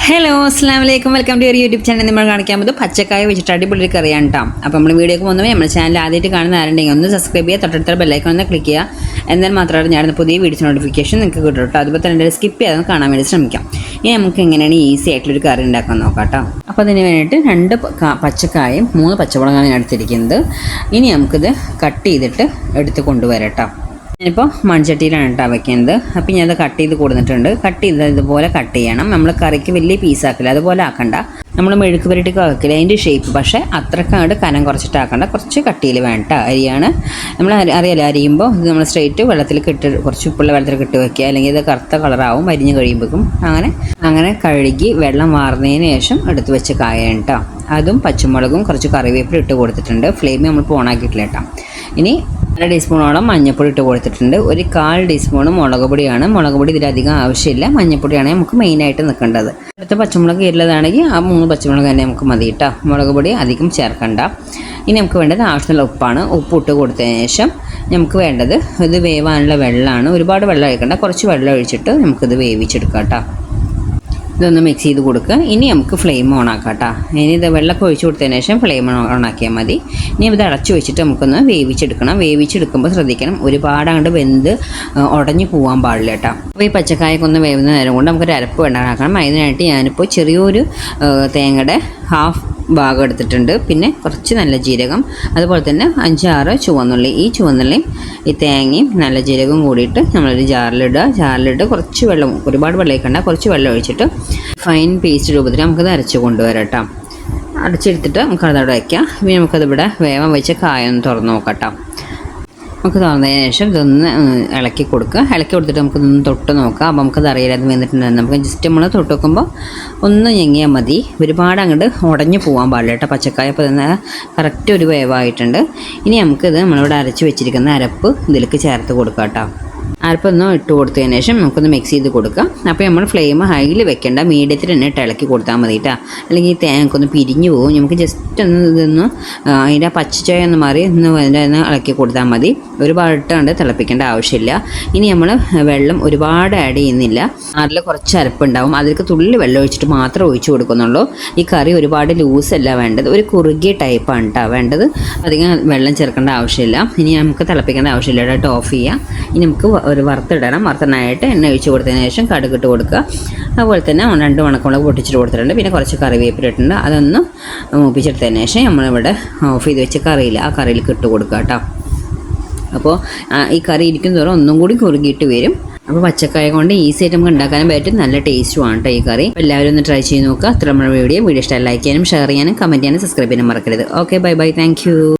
Hello അസ്സാം വലൈക്കും welcome to your YouTube channel. നമ്മൾ കാണിക്കാൻ പോകുന്നത് പച്ചക്കായ വെച്ചിട്ട് അടിപൊളി കറിയാണ് കേട്ടോ. അപ്പോൾ നമ്മൾ വീഡിയോക്ക് പോകുന്നത് നമ്മുടെ ചാനൽ ആദ്യമായിട്ട് കാണുന്ന ആരുണ്ടെങ്കിൽ ഒന്ന് സബ്സ്ക്രൈബ് ചെയ്യുക, തൊട്ടടുത്ത ബെല്ലൈക്കൺ ഒന്ന് ക്ലിക്ക് ചെയ്യുക. എന്നാൽ മാത്രമാണ് ഞാൻ പുതിയ വീഡിയോസ് നോട്ടിഫിക്കേഷൻ നിങ്ങൾക്ക് കിട്ടും കേട്ടോ. അതുപോലെ തന്നെ സ്കിപ്പ് ചെയ്യാതെ കാണാൻ വേണ്ടി ശ്രമിക്കാം. ഇനി നമുക്ക് എങ്ങനെയാണ് ഈസി ആയിട്ടുള്ളൊരു കറി ഉണ്ടാക്കാൻ നോക്കാം കേട്ടോ. അപ്പോൾ അതിന് വേണ്ടിയിട്ട് 2 പച്ചക്കായും 3 പച്ചമുളകാണ് ഞാൻ എടുത്തിരിക്കുന്നത്. ഇനി നമുക്കിത് കട്ട് ചെയ്തിട്ട് എടുത്ത് കൊണ്ടുവരാം കേട്ടോ. ഞാനിപ്പോൾ മൺചട്ടിയിലാണ് കേട്ടോ വയ്ക്കുന്നത്. അപ്പം ഞാനത് കട്ട് ചെയ്ത് കൊടുത്തിട്ടുണ്ട്. കട്ട് ചെയ്ത് ഇതുപോലെ കട്ട് ചെയ്യണം. നമ്മൾ കറിക്ക് വലിയ പീസാക്കില്ല, അതുപോലെ ആക്കണ്ട. നമ്മൾ മെഴുക്ക് പുരട്ടിക്ക് ആക്കില്ല അതിൻ്റെ ഷേപ്പ്, പക്ഷേ അത്രക്കങ്ങോട്ട് കനം കുറച്ചിട്ട് ആക്കണ്ട. കുറച്ച് കട്ടിയിൽ വേണ്ട അരിയാണ്. നമ്മൾ അറിയാലോ, അരിയുമ്പോൾ ഇത് നമ്മൾ സ്ട്രെയിറ്റ് വെള്ളത്തിലേക്ക് ഇട്ട് കുറച്ച് ഉപ്പുള്ള വെള്ളത്തിലേക്ക് ഇട്ട് വെക്കുക, അല്ലെങ്കിൽ ഇത് കറുത്ത കളറാവും അരിഞ്ഞ് കഴിയുമ്പോഴേക്കും. അങ്ങനെ കഴുകി വെള്ളം വാർന്നതിന് ശേഷം എടുത്ത് വെച്ച് കായാണ് കേട്ടോ. അതും പച്ചമുളകും കുറച്ച് കറിവേപ്പില ഇട്ട് കൊടുത്തിട്ടുണ്ട്. ഫ്ലെയിം നമ്മളിപ്പോൾ ഓണാക്കിയിട്ടില്ല കേട്ടോ. ഇനി 1 ടീസ്പൂണോളം മഞ്ഞൾപ്പൊടി ഇട്ട് കൊടുത്തിട്ടുണ്ട്. 1/4 ടീസ്പൂൺ മുളക് പൊടിയാണ്. മുളക് പൊടി ഇതിലധികം ആവശ്യമില്ല, മഞ്ഞൾപ്പൊടിയാണ് നമുക്ക് മെയിനായിട്ട് നിൽക്കേണ്ടത്. അടുത്ത പച്ചമുളക് എരിലതാണെങ്കിൽ ആ 3 പച്ചമുളക് തന്നെ നമുക്ക് മതി കേട്ടോ. മുളക് പൊടി അധികം ചേർക്കണ്ട. ഇനി നമുക്ക് വേണ്ടത് ആവശ്യമുള്ള ഉപ്പാണ്. ഉപ്പ് ഇട്ട് കൊടുത്തതിന് ശേഷം നമുക്ക് വേണ്ടത് ഇത് വേവാനുള്ള വെള്ളമാണ്. ഒരുപാട് വെള്ളം ഒഴിക്കണ്ട, കുറച്ച് വെള്ളം ഒഴിച്ചിട്ട് നമുക്കിത് വേവിച്ചെടുക്കാം കേട്ടോ. ഇതൊന്ന് മിക്സ് ചെയ്ത് കൊടുക്കുക. ഇനി നമുക്ക് ഫ്ലെയിം ഓൺ ആക്കാം കേട്ടോ. ഇനി ഇത് വെള്ളമൊക്കെ ഒഴിച്ച് കൊടുത്തതിന് ശേഷം ഫ്ലെയിം ഓൺ ആക്കിയാൽ മതി. ഇനി ഇത് അടച്ചു വെച്ചിട്ട് നമുക്കൊന്ന് വേവിച്ചെടുക്കണം. വേവിച്ചെടുക്കുമ്പോൾ ശ്രദ്ധിക്കണം, ഒരുപാട് അങ്ങോട്ട് വെന്ത് ഉടഞ്ഞു പോകാൻ പാടില്ല കേട്ടോ. അപ്പോൾ ഈ പച്ചക്കായൊക്കെ ഒന്ന് വേവുന്ന നേരം കൊണ്ട് നമുക്കൊരു അരപ്പ് ഉണ്ടാക്കണം. അതിനായിട്ട് ഞാനിപ്പോൾ ചെറിയൊരു തേങ്ങയുടെ ഹാഫ് ഭാഗം എടുത്തിട്ടുണ്ട്. പിന്നെ കുറച്ച് നല്ല ജീരകം, അതുപോലെ തന്നെ 5-6 ചുവന്നുള്ളി. ഈ ചുവന്നുള്ളിയും ഈ തേങ്ങയും നല്ല ജീരകവും കൂടിയിട്ട് നമ്മളൊരു ജാറിലിട്ട് കുറച്ച് വെള്ളം, ഒരുപാട് വെള്ളം ഒഴിക്കണ്ട, കുറച്ച് വെള്ളം ഒഴിച്ചിട്ട് ഫൈൻ പേസ്റ്റ് രൂപത്തിൽ നമുക്കത് അരച്ച് കൊണ്ടുവരാം കേട്ടോ. അടച്ചെടുത്തിട്ട് നമുക്കത് അവിടെ വയ്ക്കാം. പിന്നെ നമുക്കതിവിടെ വേവാൻ വെച്ച കായൊന്ന് തുറന്ന് നോക്കാം കേട്ടോ. നമുക്ക് തുറന്നതിന് ശേഷം ഇതൊന്ന് ഇളക്കി കൊടുക്കുക. ഇളക്കി കൊടുത്തിട്ട് നമുക്കിതൊന്ന് തൊട്ട് നോക്കാം. അപ്പോൾ നമുക്കത് അറിയില്ല അത് വന്നിട്ടുണ്ടെന്ന്. നമുക്ക് ജസ്റ്റ് നമ്മൾ തൊട്ട് വെക്കുമ്പോൾ ഒന്ന് ഞെങ്ങിയാൽ മതി. ഒരുപാട് അങ്ങോട്ട് ഉടഞ്ഞു പോകാൻ പാടില്ല കേട്ടോ പച്ചക്കായ. അപ്പോൾ തന്നെ കറക്റ്റ് ഒരു വേവായിട്ടുണ്ട്. ഇനി നമുക്കിത് നമ്മളിവിടെ അരച്ച് വെച്ചിരിക്കുന്ന അരപ്പ് ഇതിലേക്ക് ചേർത്ത് കൊടുക്കാം കേട്ടോ. അരപ്പൊന്ന് ഇട്ട് കൊടുത്തതിന് ശേഷം നമുക്കൊന്ന് മിക്സ് ചെയ്ത് കൊടുക്കാം. അപ്പോൾ നമ്മൾ ഫ്ലെയിം ഹൈയിൽ വെക്കേണ്ട, മീഡിയത്തിൽ തന്നെ ഇട്ട് ഇളക്കി കൊടുത്താൽ മതി കേട്ടോ. അല്ലെങ്കിൽ ഈ തേങ്ങൊന്ന് പിരിഞ്ഞു പോകും. നമുക്ക് ജസ്റ്റ് ഇതൊന്ന് അതിൻ്റെ പച്ചച്ചായ ഒന്ന് മാറി ഒന്ന് ഇളക്കി കൊടുത്താൽ മതി. ഒരുപാട് ഇട്ടാണ്ട് തിളപ്പിക്കേണ്ട ആവശ്യമില്ല. ഇനി നമ്മൾ വെള്ളം ഒരുപാട് ആഡ് ചെയ്യുന്നില്ല. അതിൽ കുറച്ച് അരപ്പുണ്ടാവും, അതിലേക്ക് തുള്ളി വെള്ളം ഒഴിച്ചിട്ട് മാത്രമേ ഒഴിച്ച് കൊടുക്കുന്നുള്ളൂ. ഈ കറി ഒരുപാട് ലൂസല്ല വേണ്ടത്, ഒരു കുറുകിയ ടൈപ്പാണ് കേട്ടോ വേണ്ടത്. അധികം വെള്ളം ചേർക്കേണ്ട ആവശ്യമില്ല. ഇനി നമുക്ക് തിളപ്പിക്കേണ്ട ആവശ്യമില്ല കേട്ടോ. ഓഫ് ചെയ്യാം. ഇനി നമുക്ക് ഒരു വറുത്തിടണം. വറുത്തിടാനായിട്ട് എണ്ണ ഒഴിച്ച് കൊടുത്തതിന് ശേഷം കടുക് ഇട്ട് കൊടുക്കുക. അതുപോലെ തന്നെ 2 ഉണക്കമുളക് പൊട്ടിച്ചിട്ട് കൊടുത്തിട്ടുണ്ട്. പിന്നെ കുറച്ച് കറിവേപ്പില ഇട്ടിട്ടുണ്ട്. അതൊന്ന് മൂപ്പിച്ചെടുത്തതിന് ശേഷം നമ്മളിവിടെ ഓഫ് ചെയ്ത് വെച്ച കറിയില്ല, ആ കറിയിലേക്ക് ഇട്ട് കൊടുക്കുക കേട്ടോ. അപ്പോൾ ഈ കറി ഇരിക്കുന്ന തോറും ഒന്നും കൂടി കുറുകിയിട്ട് വരും. അപ്പോൾ പച്ചക്കായ കൊണ്ട് ഈസി ആയിട്ട് നമുക്ക് ഉണ്ടാക്കാനും പറ്റും, നല്ല ടേസ്റ്റുമാണ് കേട്ടോ ഈ കറി. എല്ലാവരും ഒന്ന് ട്രൈ ചെയ്ത് നോക്കുക. അത്ര നമ്മുടെ വീഡിയോ ഇഷ്ടമായി ലൈക്ക് ചെയ്യാനും ഷെയർ ചെയ്യാനും കമൻറ്റ് ചെയ്യാനും സബ്സ്ക്രൈബ് ചെയ്യാനും മറക്കരുത്. Okay, bye bye, thank you.